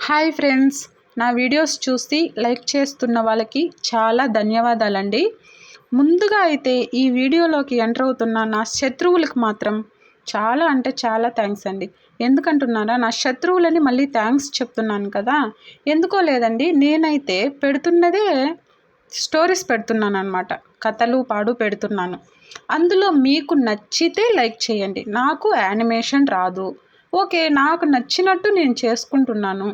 Hi friends, నా videos చూసి like చేస్తున్న వాళ్ళకి చాలా ధన్యవాదాలండి. ముందుగా అయితే ఈ వీడియోలోకి ఎంటర్ అవుతున్న నా శత్రువులకు మాత్రం చాలా అంటే చాలా థ్యాంక్స్ అండి. ఎందుకంటున్నారా, నా శత్రువులని మళ్ళీ థ్యాంక్స్ చెప్తున్నాను కదా. ఎందుకో లేదండి, నేనైతే పెడుతున్నదే స్టోరీస్ పెడుతున్నాను అనమాట. కథలు పాడు పెడుతున్నాను. అందులో మీకు నచ్చితే లైక్ చేయండి. నాకు యానిమేషన్ రాదు, ఓకే, నాకు నచ్చినట్టు నేను చేసుకుంటున్నాను.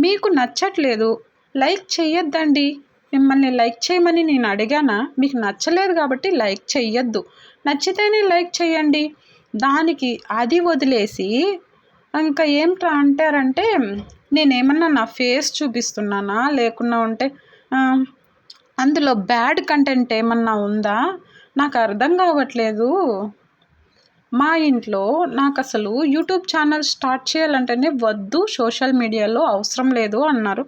మీకు నచ్చట్లేదు, లైక్ చేయొద్దండి. మిమ్మల్ని లైక్ చేయమని నేను అడిగానా? మీకు నచ్చలేదు కాబట్టి లైక్ చెయ్యొద్దు. నచ్చితేనే లైక్ చేయండి. దానికి అది వదిలేసి ఇంకా ఏంట్రా అంటారంటే, నేనేమన్నా నా ఫేస్ చూపిస్తున్నానా, లేకున్నా ఉంటే అందులో బ్యాడ్ కంటెంట్ ఏమన్నా ఉందా? నాకు అర్థం కావట్లేదు. మా ఇంట్లో నాకు అసలు యూట్యూబ్ ఛానల్ స్టార్ట్ చేయాలంటేనే వద్దు, సోషల్ మీడియాలో అవసరం లేదు అన్నారు.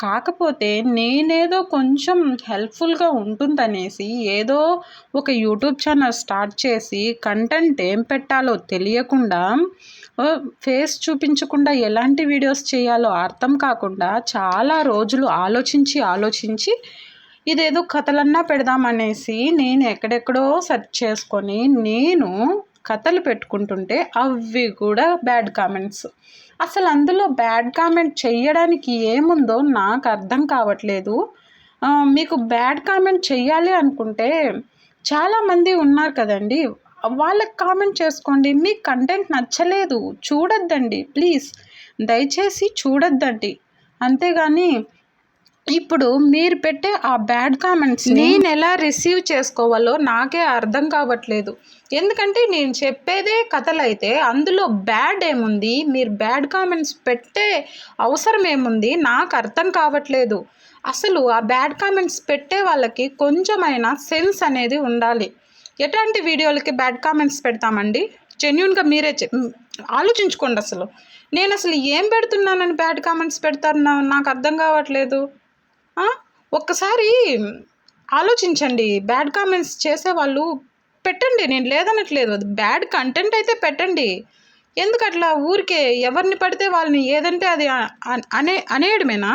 కాకపోతే నేనేదో కొంచెం హెల్ప్ఫుల్గా ఉంటుందనేసి ఏదో ఒక యూట్యూబ్ ఛానల్ స్టార్ట్ చేసి కంటెంట్ ఏం పెట్టాలో తెలియకుండా, ఫేస్ చూపించకుండా ఎలాంటి వీడియోస్ చేయాలో అర్థం కాకుండా చాలా రోజులు ఆలోచించి ఇదేదో కథలన్నా పెడదామనేసి నేను ఎక్కడెక్కడో సెర్చ్ చేసుకొని నేను కథలు పెట్టుకుంటుంటే అవి కూడా బ్యాడ్ కామెంట్స్. అసలు అందులో బ్యాడ్ కామెంట్ చెయ్యడానికి ఏముందో నాకు అర్థం కావట్లేదు. మీకు బ్యాడ్ కామెంట్ చెయ్యాలి అనుకుంటే చాలామంది ఉన్నారు కదండి, వాళ్ళకి కామెంట్ చేసుకోండి. మీకు కంటెంట్ నచ్చలేదు చూడొద్దండి, ప్లీజ్ దయచేసి చూడొద్దండి. అంతేగాని ఇప్పుడు మీరు పెట్టే ఆ బ్యాడ్ కామెంట్స్ నేను ఎలా రిసీవ్ చేసుకోవాలో నాకే అర్థం కావట్లేదు. ఎందుకంటే నేను చెప్పేదే కథలైతే అందులో బ్యాడ్ ఏముంది, మీరు బ్యాడ్ కామెంట్స్ పెట్టే అవసరం ఏముంది నాకు అర్థం కావట్లేదు. అసలు ఆ బ్యాడ్ కామెంట్స్ పెట్టే వాళ్ళకి కొంచెమైనా సెన్స్ అనేది ఉండాలి. ఎట్లాంటి వీడియోలకి బ్యాడ్ కామెంట్స్ పెడతామండి? జెన్యున్గా మీరే ఆలోచించుకోండి. నేను అసలు ఏం పెడుతున్నానని బ్యాడ్ కామెంట్స్ పెడతారు? నాకు అర్థం కావట్లేదు. ఒక్కసారి ఆలోచించండి. బ్యాడ్ కామెంట్స్ చేసేవాళ్ళు పెట్టండి, నేను లేదనట్లేదు. అది బ్యాడ్ కంటెంట్ అయితే పెట్టండి. ఎందుకు అట్లా ఊరికే ఎవరిని పడితే వాళ్ళని ఏదంటే అది అనేయడమేనా?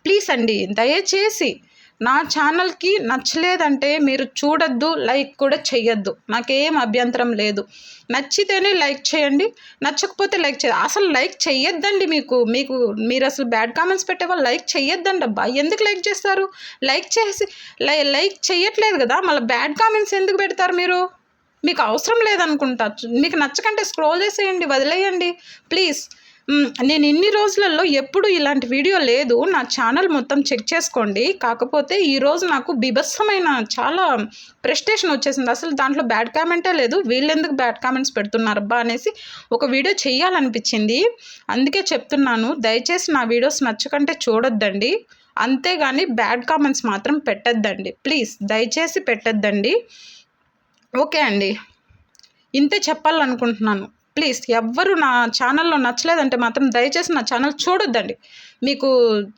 ప్లీజ్ అండి, దయచేసి నా ఛానల్కి నచ్చలేదంటే మీరు చూడొద్దు, లైక్ కూడా చెయ్యొద్దు. నాకేం అభ్యంతరం లేదు. నచ్చితేనే లైక్ చేయండి, నచ్చకపోతే లైక్ అసలు లైక్ చెయ్యొద్దండి. మీరు అసలు బ్యాడ్ కామెంట్స్ పెట్టేవాళ్ళు లైక్ చెయ్యొద్దండి. అబ్బా, ఎందుకు లైక్ చేస్తారు? లైక్ చేసి లైక్ చెయ్యట్లేదు కదా, మళ్ళీ బ్యాడ్ కామెంట్స్ ఎందుకు పెడతారు? మీకు అవసరం లేదనుకుంటా. మీకు నచ్చకంటే స్క్రోల్ చేసేయండి, వదిలేయండి ప్లీజ్. నేను ఇన్ని రోజులలో ఎప్పుడు ఇలాంటి వీడియో లేదు. నా ఛానల్ మొత్తం చెక్ చేసుకోండి. కాకపోతే ఈరోజు నాకు బీభత్సమైన చాలా ఫ్రస్ట్రేషన్ వచ్చేసింది. అసలు దాంట్లో బ్యాడ్ కామెంటే లేదు, వీళ్ళెందుకు బ్యాడ్ కామెంట్స్ పెడుతున్నారబ్బా అనేసి ఒక వీడియో చేయాలనిపించింది. అందుకే చెప్తున్నాను, దయచేసి నా వీడియోస్ నచ్చకంటే చూడొద్దండి. అంతేగాని బ్యాడ్ కామెంట్స్ మాత్రం పెట్టద్దండి, ప్లీజ్ దయచేసి పెట్టద్దండి. ఓకే అండి, ఇంతే చెప్పాలనుకుంటున్నాను. ప్లీజ్ ఎవ్వరు నా ఛానల్లో నచ్చలేదంటే మాత్రం దయచేసి నా ఛానల్ చూడొద్దండి. మీకు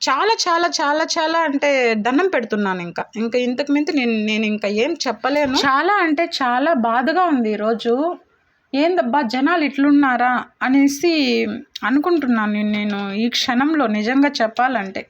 చాలా చాలా చాలా చాలా అంటే దండం పెడుతున్నాను. ఇంకా ఇంతకు మించి నేను ఇంకా ఏం చెప్పలేను. చాలా అంటే చాలా బాధగా ఉంది ఈరోజు. ఏందబ్బా జనాలు ఇట్లున్నారా అనేసి అనుకుంటున్నాను నేను ఈ క్షణంలో, నిజంగా చెప్పాలంటే.